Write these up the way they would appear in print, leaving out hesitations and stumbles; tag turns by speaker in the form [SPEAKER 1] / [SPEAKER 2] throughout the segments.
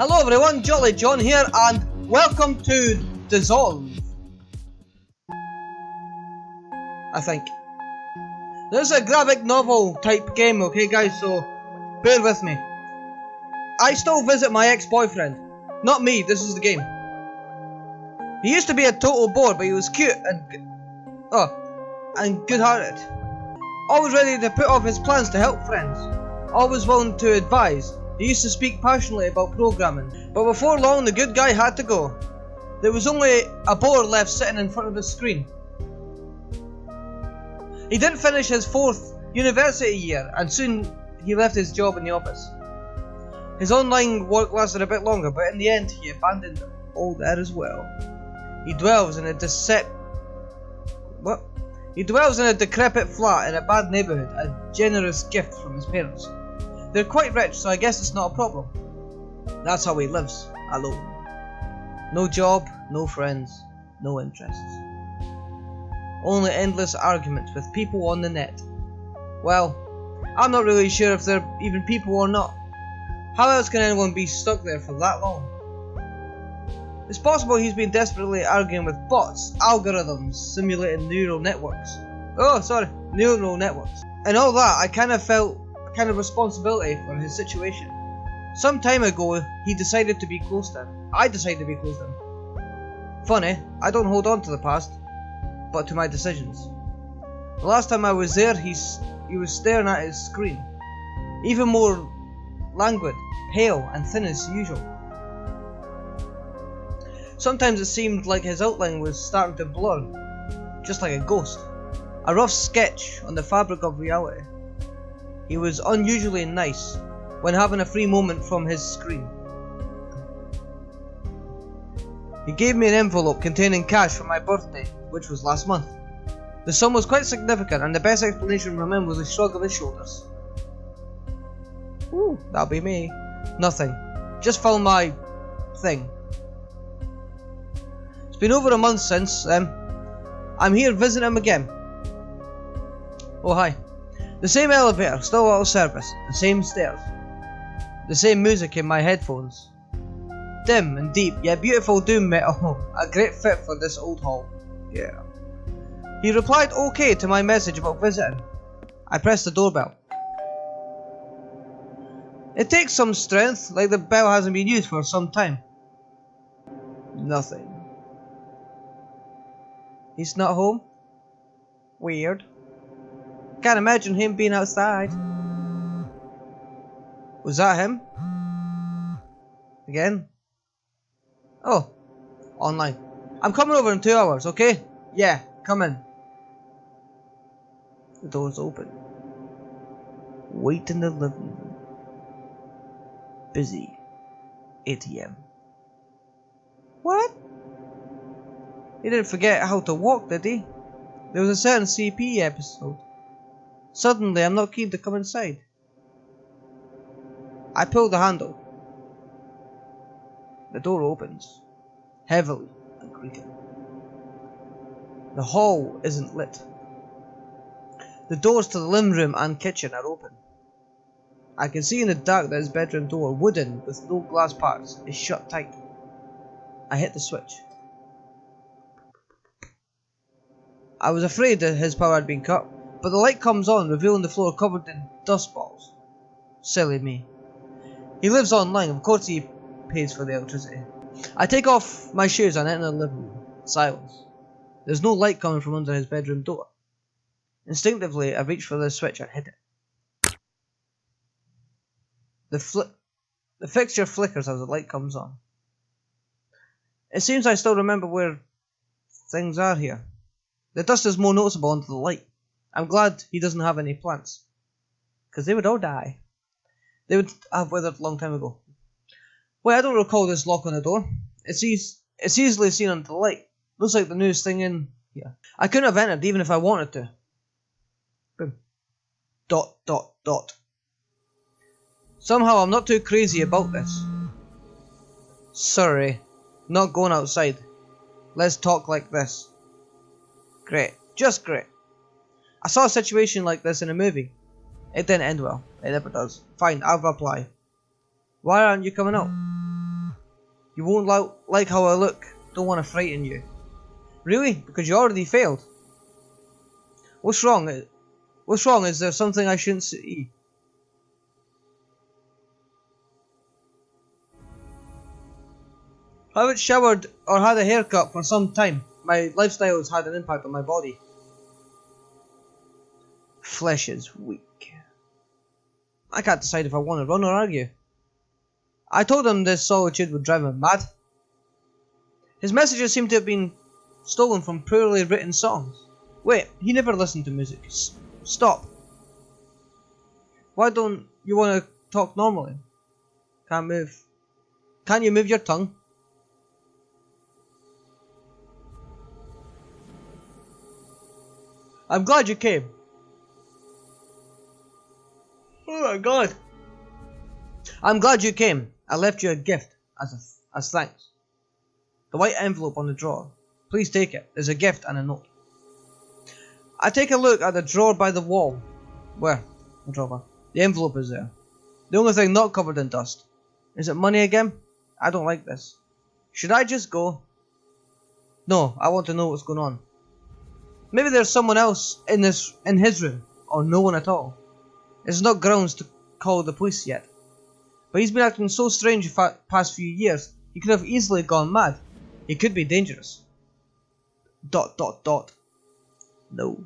[SPEAKER 1] Hello everyone, Jolly John here, and welcome to Dissolve. I think. This is a graphic novel type game, okay guys, so bear with me. I still visit my ex-boyfriend. Not me, this is the game. He used to be a total bore, but he was cute and good-hearted. Always ready to put off his plans to help friends. Always willing to advise. He used to speak passionately about programming, but before long the good guy had to go. There was only a bore left sitting in front of his screen. He didn't finish his 4th university year, and soon he left his job in the office. His online work lasted a bit longer, but in the end he abandoned all that as well. He dwells in a decrepit flat in a bad neighbourhood, a generous gift from his parents. They're quite rich, so I guess it's not a problem. That's how he lives, alone. No job, no friends, no interests. Only endless arguments with people on the net. Well, I'm not really sure if they're even people or not. How else can anyone be stuck there for that long? It's possible he's been desperately arguing with bots, algorithms, simulating neural networks. Neural networks. And all that, I kind of felt a kind of responsibility for his situation. Some time ago, he decided to be close to him. I decided to be close to him. Funny, I don't hold on to the past, but to my decisions. The last time I was there, he was staring at his screen. Even more languid, pale and thin as usual. Sometimes it seemed like his outline was starting to blur, just like a ghost. A rough sketch on the fabric of reality. He was unusually nice when having a free moment from his screen. He gave me an envelope containing cash for my birthday, which was last month. The sum was quite significant, and the best explanation from him was a shrug of his shoulders. Ooh, that'll be me. Nothing. Just found my thing. It's been over a month since, I'm here visiting him again. Oh hi. The same elevator, still out of service. The same stairs. The same music in my headphones. Dim and deep, yet beautiful doom metal. A great fit for this old hall. Yeah. He replied okay to my message about visiting. I pressed the doorbell. It takes some strength, like the bell hasn't been used for some time. Nothing. He's not home? Weird. Can't imagine him being outside. Was that him? Again? Oh, online. I'm coming over in 2 hours, okay? Yeah, come in. The door's open. Wait in the living room. Busy. ATM. What? He didn't forget how to walk, did he? There was a certain CP episode. Suddenly, I'm not keen to come inside. I pull the handle. The door opens, heavily and creaking. The hall isn't lit. The doors to the living room and kitchen are open. I can see in the dark that his bedroom door, wooden with no glass parts, is shut tight. I hit the switch. I was afraid that his power had been cut, but the light comes on, revealing the floor covered in dust balls. Silly me. He lives online, of course he pays for the electricity. I take off my shoes and enter the living room. Silence. There's no light coming from under his bedroom door. Instinctively, I reach for the switch and hit it. The fixture flickers as the light comes on. It seems I still remember where things are here. The dust is more noticeable under the light. I'm glad he doesn't have any plants, because they would all die. They would have withered a long time ago. Wait, I don't recall this lock on the door. It's easily seen under the light. Looks like the newest thing in here. I couldn't have entered even if I wanted to. Boom. ... Somehow I'm not too crazy about this. Sorry, not going outside. Let's talk like this. Great, just great. I saw a situation like this in a movie. It didn't end well. It never does. Fine, I'll reply. Why aren't you coming out? You won't like how I look. Don't want to frighten you. Really? Because you already failed. What's wrong? What's wrong? Is there something I shouldn't see? I haven't showered or had a haircut for some time. My lifestyle has had an impact on my body. Flesh is weak. I can't decide if I want to run or argue. I told him this solitude would drive him mad. His messages seem to have been stolen from poorly written songs. Wait, he never listened to music. Stop. Why don't you want to talk normally? Can't move. Can't you move your tongue? I'm glad you came. Oh my god. I'm glad you came. I left you a gift as thanks. The white envelope on the drawer. Please take it. There's a gift and a note. I take a look at the drawer by the wall. Where? The drawer. The envelope is there. The only thing not covered in dust. Is it money again? I don't like this. Should I just go? No, I want to know what's going on. Maybe there's someone else in his room, or no one at all. It's not grounds to call the police yet. But he's been acting so strange the past few years, he could have easily gone mad. He could be dangerous. ... No.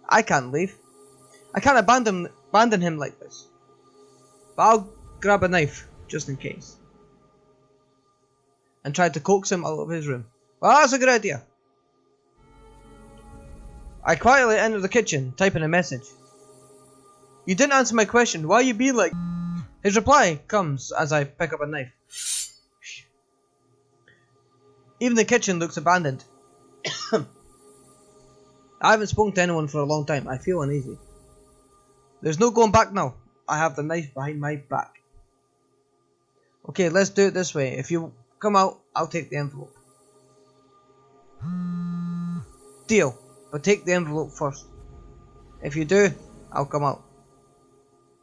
[SPEAKER 1] I can't leave. I can't abandon him like this. But I'll grab a knife, just in case. And try to coax him out of his room. Well, that's a good idea. I quietly enter the kitchen, typing a message. You didn't answer my question. Why you be like... His reply comes as I pick up a knife. Even the kitchen looks abandoned. I haven't spoken to anyone for a long time. I feel uneasy. There's no going back now. I have the knife behind my back. Okay, let's do it this way. If you come out, I'll take the envelope. Deal. But take the envelope first. If you do, I'll come out.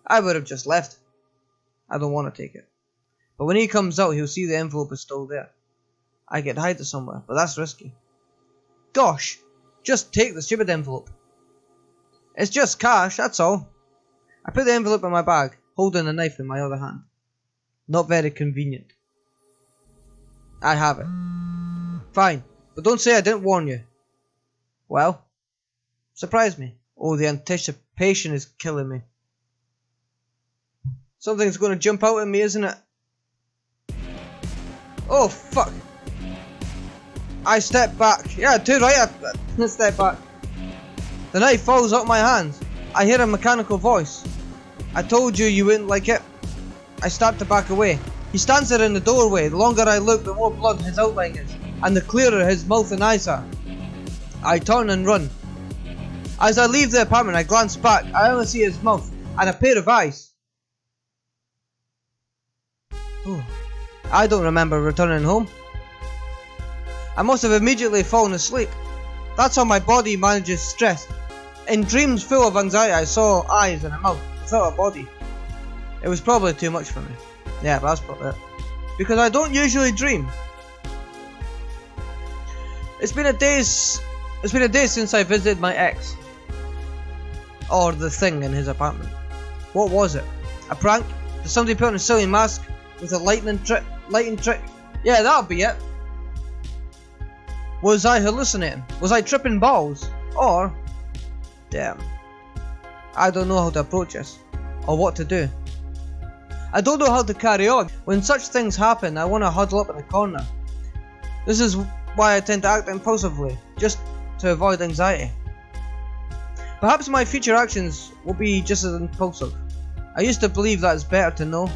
[SPEAKER 1] I would have just left. I don't want to take it. But when he comes out, he'll see the envelope is still there. I get hide it somewhere, but that's risky. Gosh, just take the stupid envelope. It's just cash, that's all. I put the envelope in my bag, holding a knife in my other hand. Not very convenient. I have it. Fine, but don't say I didn't warn you. Well, surprise me. Oh, the anticipation is killing me. Something's going to jump out at me, isn't it? Oh, fuck. I step back. Yeah, too right, I step back. The knife falls out of my hand. I hear a mechanical voice. I told you you wouldn't like it. I start to back away. He stands there in the doorway. The longer I look, the more blood his outline is, and the clearer his mouth and eyes are. I turn and run. As I leave the apartment, I glance back. I only see his mouth and a pair of eyes. Ooh. I don't remember returning home. I must have immediately fallen asleep. That's how my body manages stress. In dreams full of anxiety, I saw eyes and a mouth without a body. It was probably too much for me. Yeah, but that's probably it. Because I don't usually dream. It's been a day since I visited my ex. Or the thing in his apartment. What was it? A prank? Did somebody put on a silly mask with a lighting trick? Yeah, that'll be it. Was I hallucinating? Was I tripping balls? Or... Damn. I don't know how to approach this. Or what to do. I don't know how to carry on. When such things happen, I want to huddle up in a corner. This is why I tend to act impulsively, just to avoid anxiety. Perhaps my future actions will be just as impulsive. I used to believe that it's better to know.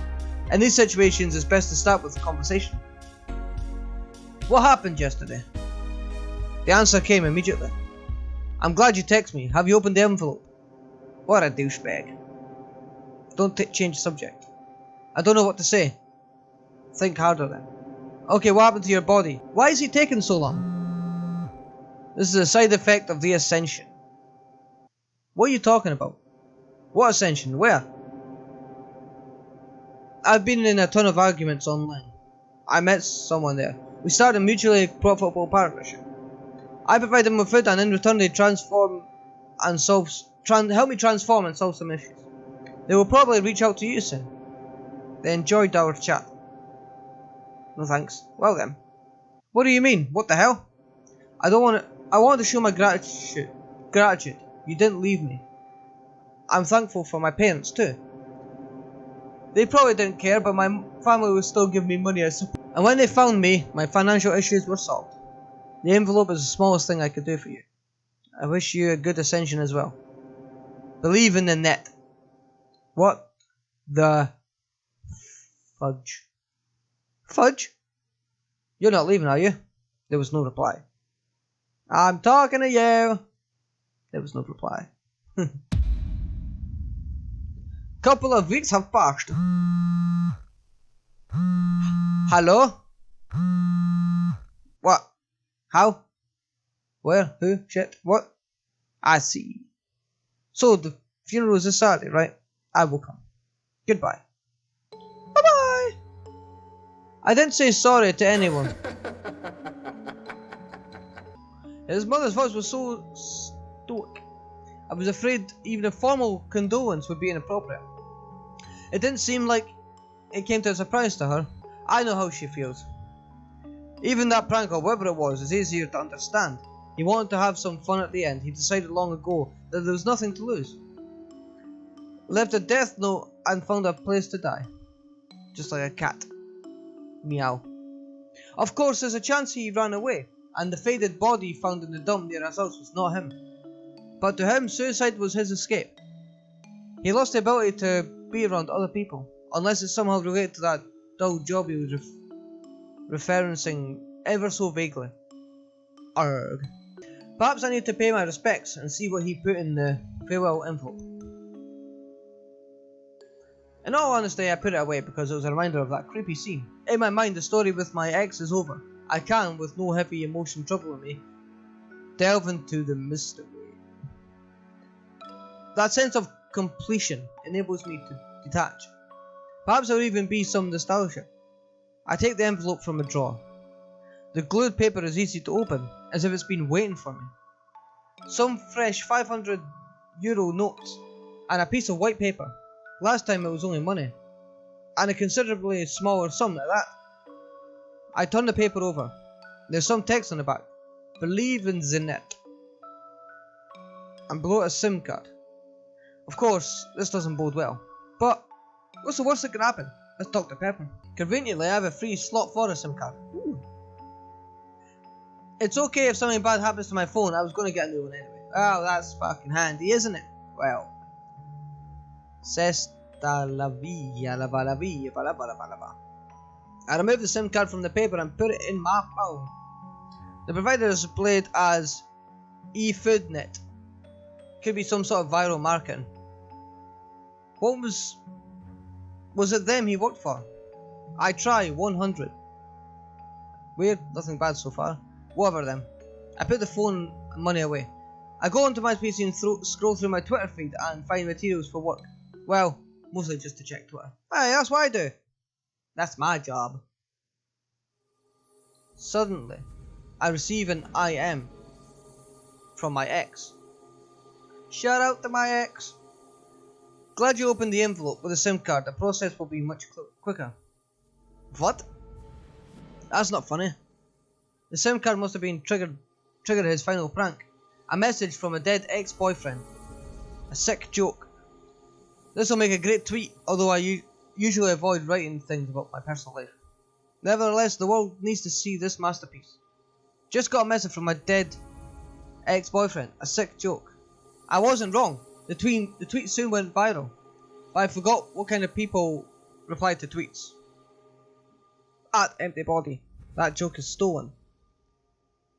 [SPEAKER 1] In these situations, it's best to start with a conversation. What happened yesterday? The answer came immediately. I'm glad you texted me. Have you opened the envelope? What a douchebag. Don't change the subject. I don't know what to say. Think harder then. Okay, what happened to your body? Why is he taking so long? This is a side effect of the ascension. What are you talking about? What ascension? Where? I've been in a ton of arguments online. I met someone there. We started a mutually profitable partnership. I provide them with food, and in return they help me transform and solve some issues. They will probably reach out to you soon. They enjoyed our chat. No thanks. Well then. What do you mean? What the hell? I want to show my gratitude. You didn't leave me. I'm thankful for my parents too. They probably didn't care, but my family would still give me money as support. And when they found me, my financial issues were solved. The envelope is the smallest thing I could do for you. I wish you a good ascension as well. Believe in the net. What the fudge? Fudge? You're not leaving, are you? There was no reply. I'm talking to you. There was no reply. Couple of weeks have passed. Hello? What? How? Where? Who? Shit? What? I see. So the funeral is this Saturday, right? I will come. Goodbye. Bye-bye. I didn't say sorry to anyone. His mother's voice was so stoic. I was afraid even a formal condolence would be inappropriate. It didn't seem like it came to a surprise to her. I know how she feels. Even that prank or whatever it was is easier to understand. He wanted to have some fun at the end. He decided long ago that there was nothing to lose. Left a death note and found a place to die. Just like a cat. Meow. Of course, there's a chance he ran away, and the faded body found in the dump near his house was not him. But to him, suicide was his escape. He lost the ability to be around other people, unless it's somehow related to that dull job he was referencing ever so vaguely. Arg. Perhaps I need to pay my respects and see what he put in the farewell envelope. In all honesty, I put it away because it was a reminder of that creepy scene. In my mind, the story with my ex is over. I can, with no heavy emotion troubling me, delve into the mystery. That sense of completion enables me to detach. Perhaps there will even be some nostalgia. I take the envelope from a drawer. The glued paper is easy to open, as if it's been waiting for me. Some fresh €500 notes, and a piece of white paper. Last time it was only money, and a considerably smaller sum at that. I turn the paper over. There's some text on the back. Believe in the net. And below it a SIM card. Of course, this doesn't bode well. But what's the worst that can happen? Let's talk to Pepper. Conveniently, I have a free slot for a SIM card. Ooh. It's okay if something bad happens to my phone. I was going to get a new one anyway. Oh, that's fucking handy, isn't it? Well. Sesta la via, la va la via, va la va la va la va. I removed the SIM card from the paper and put it in my phone. The provider is displayed as eFoodNet. Could be some sort of viral marketing. What was it them he worked for? I try 100. Weird, nothing bad so far. Whatever them. I put the phone and money away. I go onto my PC and scroll through my Twitter feed and find materials for work. Well, mostly just to check Twitter. Hey, that's what I do. That's my job. Suddenly, I receive an IM from my ex. Shout out to my ex. Glad you opened the envelope with a SIM card. The process will be much quicker. What? That's not funny. The SIM card must have been triggered his final prank. A message from a dead ex-boyfriend. A sick joke. This will make a great tweet, although I usually avoid writing things about my personal life. Nevertheless, the world needs to see this masterpiece. Just got a message from my dead ex-boyfriend. A sick joke. I wasn't wrong. The tweet soon went viral. But I forgot what kind of people replied to tweets. At empty body. That joke is stolen.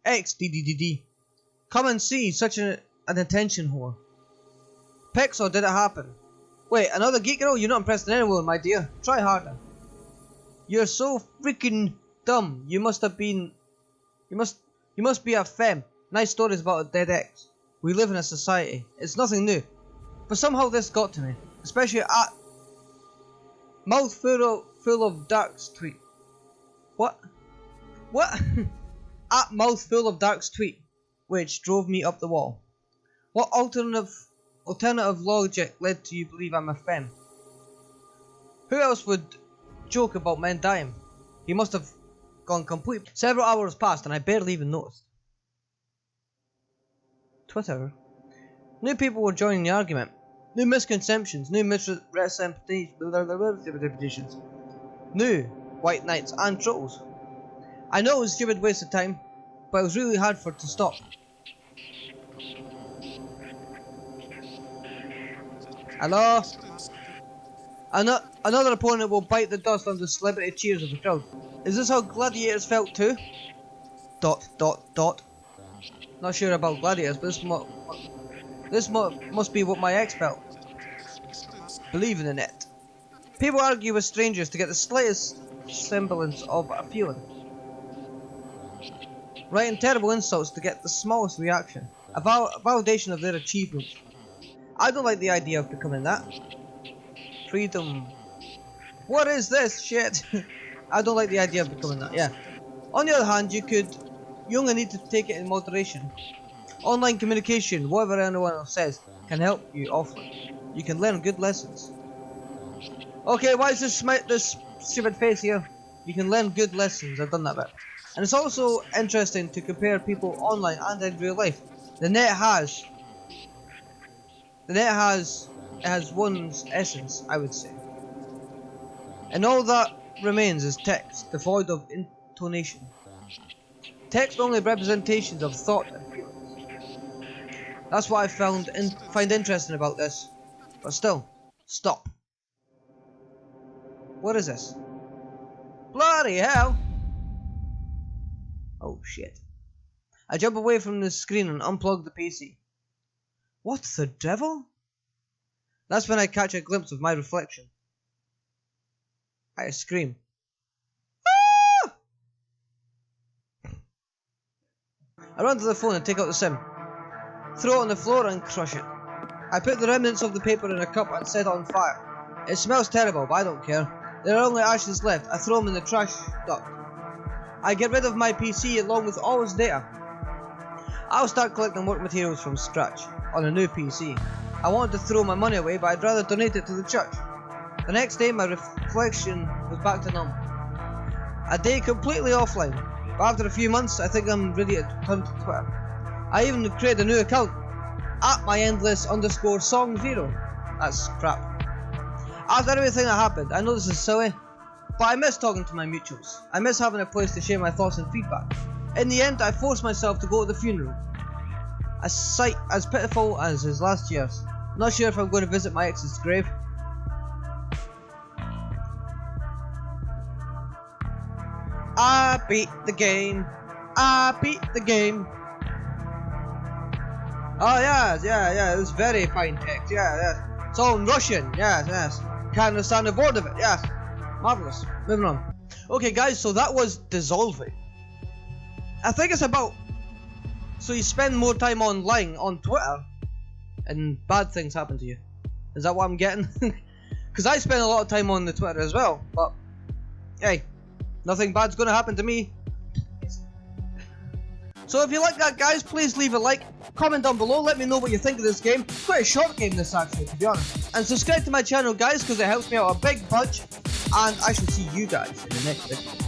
[SPEAKER 1] XDDDD. Come and see, such an attention whore. Pex, or did it happen? Wait, another geek girl? You're not impressed in anyone, my dear. Try harder. You're so freaking dumb. You must be a femme. Nice stories about a dead ex. We live in a society. It's nothing new. But somehow this got to me. Especially at mouth full of darks tweet. What? What? At mouthful of Dark's tweet, which drove me up the wall. What alternative logic led to you believe I'm a femme? Who else would joke about men dying? He must have gone complete. Several hours passed and I barely even noticed. Twitter. New people were joining the argument. New misconceptions, new misrepresentations, new white knights and trolls. I know it was a stupid waste of time, but it was really hard for it to stop. Hello? Another opponent will bite the dust under celebrity cheers of the crowd. Is this how gladiators felt too? ... Not sure about gladiators, but this must be what my ex felt. Believing in it. People argue with strangers to get the slightest semblance of a feeling. Writing terrible insults to get the smallest reaction. A validation of their achievements. I don't like the idea of becoming that. Freedom. What is this shit? I don't like the idea of becoming that, yeah. On the other hand, you only need to take it in moderation. Online communication, whatever anyone else says, can help you offline. You can learn good lessons. Okay, why is this stupid face here? You can learn good lessons, I've done that bit. And it's also interesting to compare people online and in real life. The net has one's essence, I would say. And all that remains is text, devoid of intonation. Text only representations of thought and feelings. That's what I find interesting about this. But still, stop. What is this? Bloody hell! Oh shit. I jump away from the screen and unplug the PC. What the devil? That's when I catch a glimpse of my reflection. I scream. Ah! I run to the phone and take out the SIM. Throw it on the floor and crush it. I put the remnants of the paper in a cup and set it on fire. It smells terrible, but I don't care. There are only ashes left. I throw them in the trash duct. I get rid of my PC along with all its data. I'll start collecting work materials from scratch on a new PC. I wanted to throw my money away, but I'd rather donate it to the church. The next day, my reflection was back to normal. A day completely offline, but after a few months, I think I'm ready to turn to Twitter. I even created a new account, @myendless_song0. That's crap. After everything that happened, I know this is silly, but I miss talking to my mutuals. I miss having a place to share my thoughts and feedback. In the end, I forced myself to go to the funeral. A sight as pitiful as his last years. Not sure if I'm going to visit my ex's grave. I beat the game. I beat the game. Oh yes, yeah, it's very fine text, yes. It's all in Russian, yes. Can't understand a word of it, yes. Marvellous. Moving on. Okay guys, so that was Dissolving. I think it's about... So you spend more time online on Twitter, and bad things happen to you. Is that what I'm getting? Because I spend a lot of time on the Twitter as well, but... Hey, nothing bad's gonna happen to me. So if you like that guys, please leave a like, comment down below, let me know what you think of this game. It's quite a short game this actually, to be honest. And subscribe to my channel guys, because it helps me out a big bunch. And I shall see you guys in the next video.